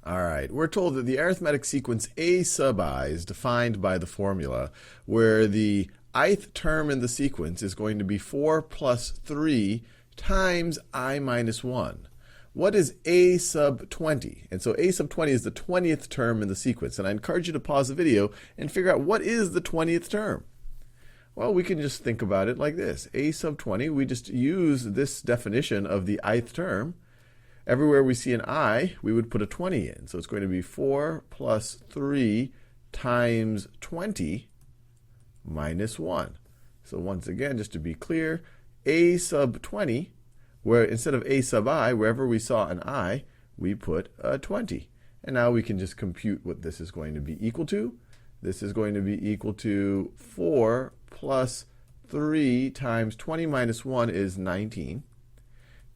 All right, we're told that the arithmetic sequence a sub I is defined by the formula where the ith term in the sequence is going to be 4 plus 3 times I minus 1. What is a sub 20? And so a sub 20 is the 20th term in the sequence. And I encourage you to pause the video and figure out what is the 20th term. Well, we can just think about it like this. A sub 20, we just use this definition of the ith term. Everywhere we see an I, we would put a 20 in. So it's going to be 4 plus 3 times 20 minus 1. So once again, just to be clear, a sub 20, where instead of a sub I, wherever we saw an I, we put a 20. And now we can just compute what this is going to be equal to. This is going to be equal to 4 plus 3 times 20 minus 1 is 19.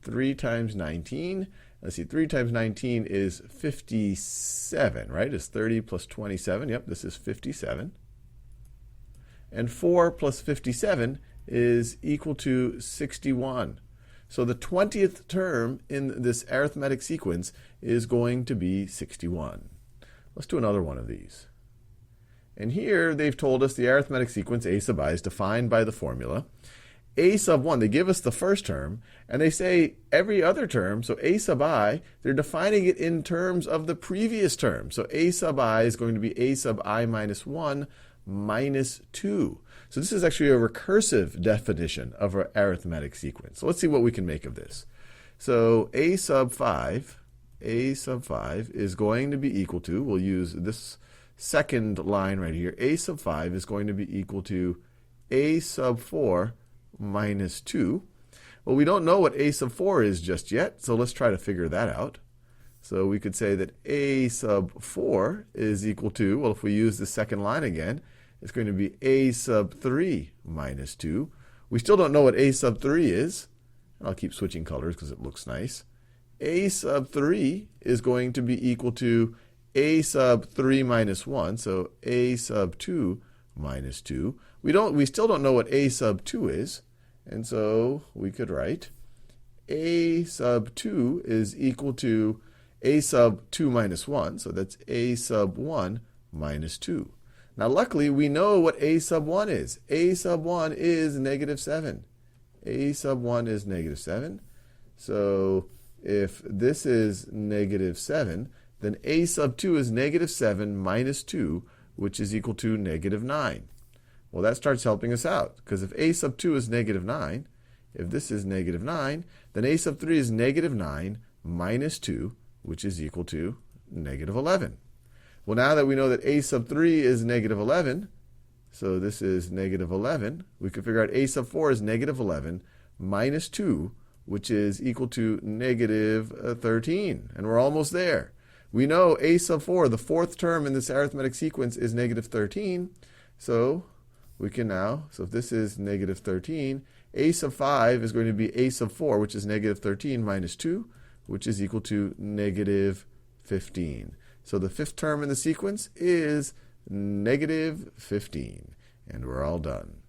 3 times 19, let's see, 3 times 19 is 57, right? It's 30 plus 27. Yep, this is 57. And 4 plus 57 is equal to 61. So the 20th term in this arithmetic sequence is going to be 61. Let's do another one of these. And here they've told us the arithmetic sequence a sub I is defined by the formula. A sub 1, they give us the first term, and they say every other term, so a sub I, they're defining it in terms of the previous term. So a sub I is going to be a sub I minus 1 minus 2. So this is actually a recursive definition of our arithmetic sequence. So let's see what we can make of this. So a sub 5 is going to be equal to, we'll use this second line right here, a sub 5 is going to be equal to a sub 4 minus 2. Well, we don't know what a sub 4 is just yet, so let's try to figure that out. So we could say that a sub 4 is equal to, well, if we use the second line again, it's going to be a sub 3 minus 2. We still don't know what a sub 3 is. I'll keep switching colors because it looks nice. A sub 3 is going to be equal to a sub 3 minus 1, so a sub 2 minus 2. We still don't know what a sub 2 is, and so we could write a sub 2 is equal to a sub 2 minus 1, so that's a sub 1 minus 2. Now luckily we know what a sub 1 is. A sub 1 is negative 7. A sub 1 is negative 7. So if this is negative 7, then a sub 2 is negative 7 minus 2, which is equal to negative 9. Well, that starts helping us out, because if a sub 2 is negative 9, if this is negative 9, then a sub 3 is negative 9 minus 2, which is equal to negative 11. Well, now that we know that a sub 3 is negative 11, so this is negative 11, we can figure out a sub 4 is negative 11 minus 2, which is equal to negative 13. And we're almost there. We know a sub 4, the fourth term in this arithmetic sequence, is negative 13. So we can now, so if this is negative 13, a sub 5 is going to be a sub 4, which is negative 13 minus 2, which is equal to negative 15. So the fifth term in the sequence is negative 15. And we're all done.